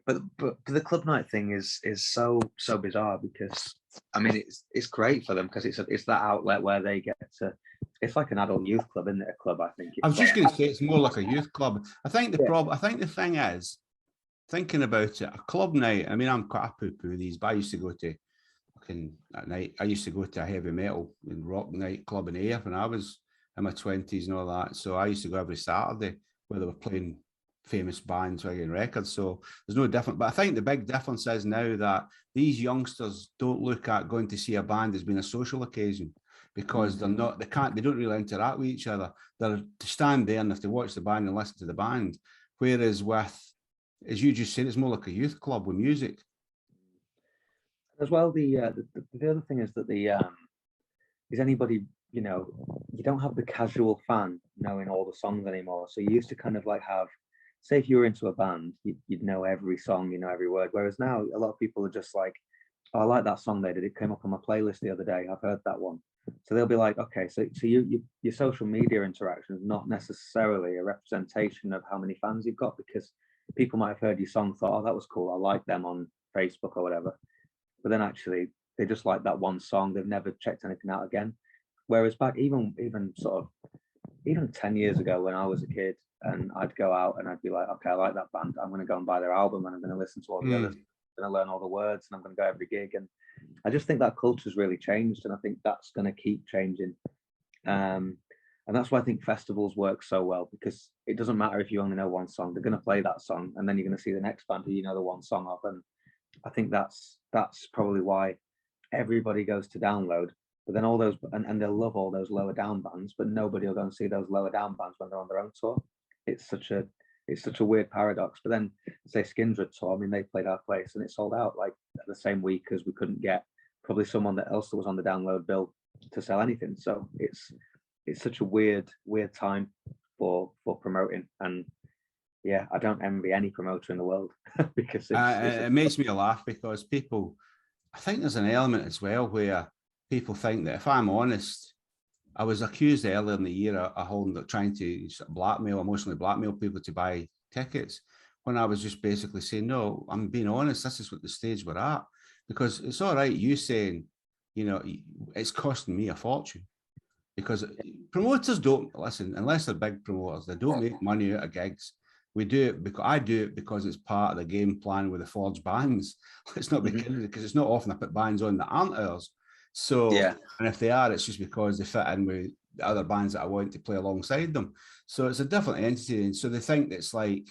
but the club night thing is so bizarre, because I mean it's great for them, because it's that outlet where they get to. It's like an adult youth club, isn't it? A club, I think. I was just going to say it's more like a youth club. I think the thing is, thinking about it, a club night. I mean, I'm quite a poo-poo these, but I used to go to fucking at night. I used to go to a heavy metal and rock night club in Ayr when I was in my 20s and all that. So I used to go every Saturday where they were playing famous bands making records. So there's no different. But I think the big difference is now that these youngsters don't look at going to see a band as being a social occasion, because they don't really interact with each other. They're to stand there and if they watch the band and listen to the band. Whereas with, as you just said, it's more like a youth club with music. As well, the other thing is that is anybody, you don't have the casual fan knowing all the songs anymore. So you used to kind of like have, say if you were into a band, you'd know every song, you know every word. Whereas now a lot of people are just like, oh, I like that song they did. It came up on my playlist the other day. I've heard that one. So they'll be like, okay, so your social media interaction is not necessarily a representation of how many fans you've got, because people might have heard your song, thought, oh, that was cool, I like them on Facebook or whatever. But then actually they just like that one song. They've never checked anything out again. Whereas back even 10 years ago when I was a kid and I'd go out and I'd be like, okay, I like that band. I'm going to go and buy their album and I'm going to listen to all the others. I'm going to learn all the words and I'm going to go every gig. And I just think that culture's really changed, and I think that's going to keep changing. And that's why I think festivals work so well, because it doesn't matter if you only know one song. They're going to play that song and then you're going to see the next band who you know the one song of. And I think that's probably why everybody goes to download. But then all those, and they'll love all those lower down bands, but nobody will go and see those lower down bands when they're on their own tour. It's such a weird paradox. But then say Skindred tour, I mean, they played our place and it sold out like the same week, as we couldn't get probably someone else that was on the download bill to sell anything. So it's such a weird time for promoting. And yeah, I don't envy any promoter in the world because it makes me laugh, because people, I think there's an element as well where people think that if I'm honest, I was accused earlier in the year of trying to emotionally blackmail people to buy tickets, when I was just basically saying, no, I'm being honest, this is what the stage we're at. Because it's all right, you saying, it's costing me a fortune. Because promoters don't, listen, unless they're big promoters, they don't make money out of gigs. We do it because I do it because it's part of the game plan with the forged bands. Let's not be kidding, because it's not often I put bands on that aren't ours. So, yeah. And if they are, it's just because they fit in with the other bands that I want to play alongside them. So it's a different entity. And so they think it's like,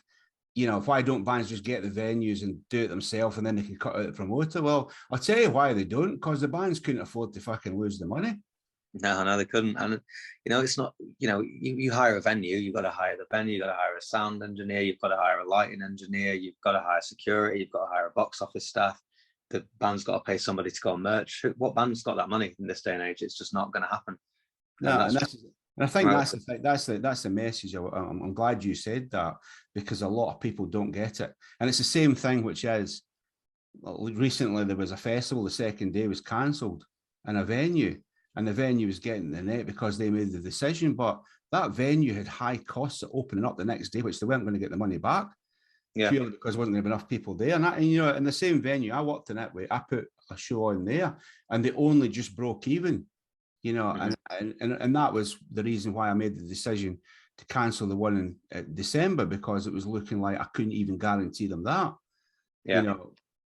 why don't bands just get the venues and do it themselves and then they can cut out the promoter? Well, I'll tell you why they don't, because the bands couldn't afford to fucking lose the money. No, they couldn't. And, it's not, you hire a venue, you've got to hire the venue, you've got to hire a sound engineer, you've got to hire a lighting engineer, you've got to hire security, you've got to hire a box office staff. The band's got to pay somebody to go on merch. What band's got that money in this day and age? It's just not going to happen. No, and I think that's the message. I'm glad you said that, because a lot of people don't get it. And it's the same thing, which is, recently there was a festival, the second day was cancelled in a venue, and the venue was getting the net because they made the decision. But that venue had high costs of opening up the next day, which they weren't going to get the money back. Yeah. Purely because there wasn't going to be enough people there. And in the same venue, I worked in it, I put a show on there and they only just broke even, and that was the reason why I made the decision to cancel the one in December, because it was looking like I couldn't even guarantee them that. Yeah.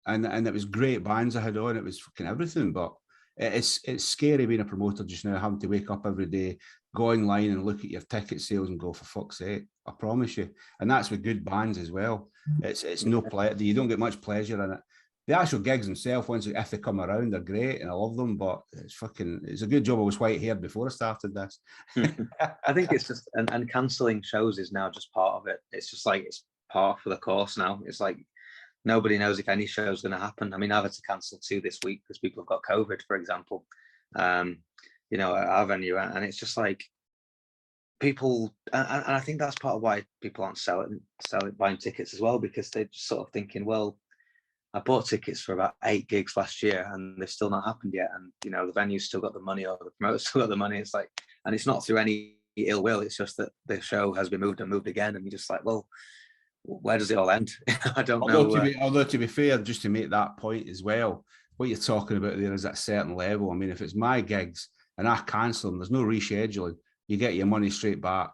And it was great bands I had on, it was fucking everything. But it's scary being a promoter just now, having to wake up every day, go online and look at your ticket sales and go, for fuck's sake, I promise you. And that's with good bands as well. It's no pleasure. You don't get much pleasure in it. The actual gigs themselves, if they come around, they're great and I love them, but it's a good job I was white haired before I started this. I think it's just, and cancelling shows is now just part of it. It's just like, it's part for the course now. It's like, nobody knows if any show's going to happen. I mean, I've had to cancel 2 this week because people have got COVID, for example, at our venue. And it's just like people, and I think that's part of why people aren't buying tickets as well, because they're just sort of thinking, well, I bought tickets for about 8 gigs last year and they've still not happened yet. And, the venue's still got the money or the promoter's still got the money. It's like, and it's not through any ill will. It's just that the show has been moved and moved again. And you're just like, well, where does it all end? I don't know. Although to be fair, just to make that point as well, what you're talking about there is at a certain level. I mean, if it's my gigs and I cancel them, there's no rescheduling. You get your money straight back.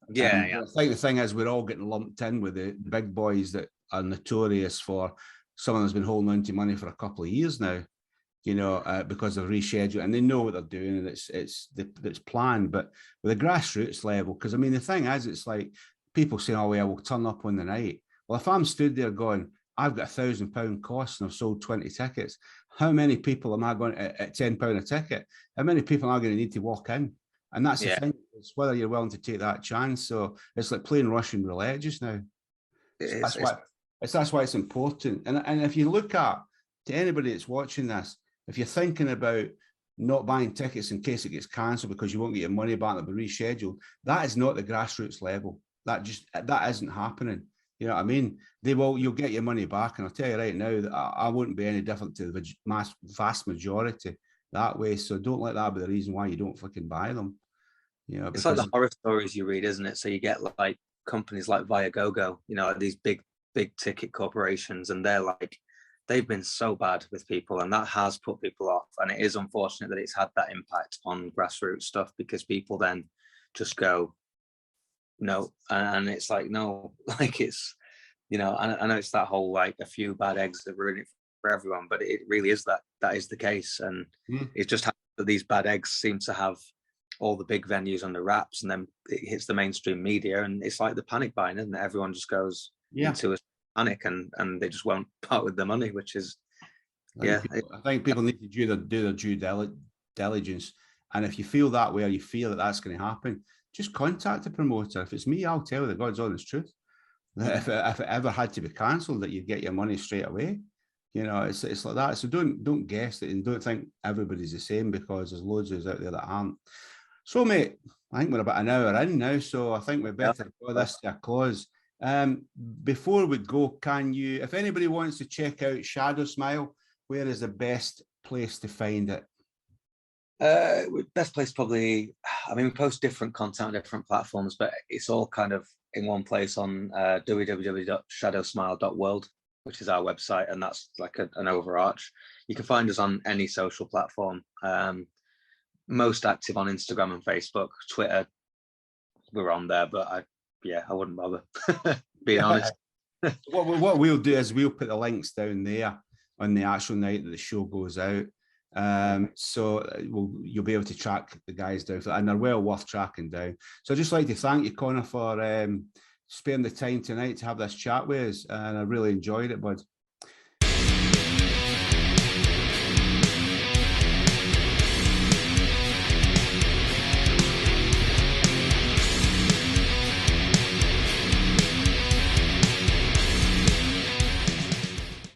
Yeah. I think the thing is, we're all getting lumped in with the big boys that are notorious for someone that's been holding on to money for a couple of years now. because they've rescheduled and they know what they're doing and it's planned. But with the grassroots level, because I mean, the thing is, it's like people saying, oh, yeah, we'll turn up on the night. Well, if I'm stood there going, I've got £1,000 cost and I've sold 20 tickets, how many people am I going at £10 a ticket? How many people am I going to need to walk in? And that's the thing, it's whether you're willing to take that chance. So it's like playing Russian roulette just now. That's why it's important. And if you look at, to anybody that's watching this, if you're thinking about not buying tickets in case it gets cancelled because you won't get your money back, it'll be rescheduled, that is not the grassroots level. That isn't happening. You know what I mean? You'll get your money back. And I'll tell you right now that I wouldn't be any different to the vast majority that way. So don't let that be the reason why you don't fucking buy them. It's like the horror stories you read, isn't it? So you get like companies like Viagogo, these big ticket corporations, and they've been so bad with people, and that has put people off. And it is unfortunate that it's had that impact on grassroots stuff, because people then just go, no. And it's like, no, like it's, I know it's that whole, like, a few bad eggs that ruin it for everyone, but it really is that is the case. And it just happens that these bad eggs seem to have all the big venues on the wraps, and then it hits the mainstream media, and it's like the panic buying, isn't it? Everyone just goes into a panic, and they just won't part with the money, which is I think people need to do their due diligence. And if you feel that way, or you feel that that's going to happen, just contact the promoter. If it's me, I'll tell you the God's honest truth, that if it ever had to be cancelled, that you get your money straight away. It's like that. So don't guess it, and don't think everybody's the same, because there's loads of us out there that aren't. So, mate, I think we're about an hour in now, so I think we better go this to a close. Before we go, can you, if anybody wants to check out Shadow Smile, where is the best place to find it? Best place probably, we post different content on different platforms, but it's all kind of in one place on www.shadowsmile.world, which is our website, and that's like an overarch. You can find us on any social platform. Most active on Instagram and Facebook. Twitter, we're on there, but I wouldn't bother, being honest. What we'll do is we'll put the links down there on the actual night that the show goes out. So you'll be able to track the guys down, and they're well worth tracking down. So I'd just like to thank you, Connor, for sparing the time tonight to have this chat with us, and I really enjoyed it, bud.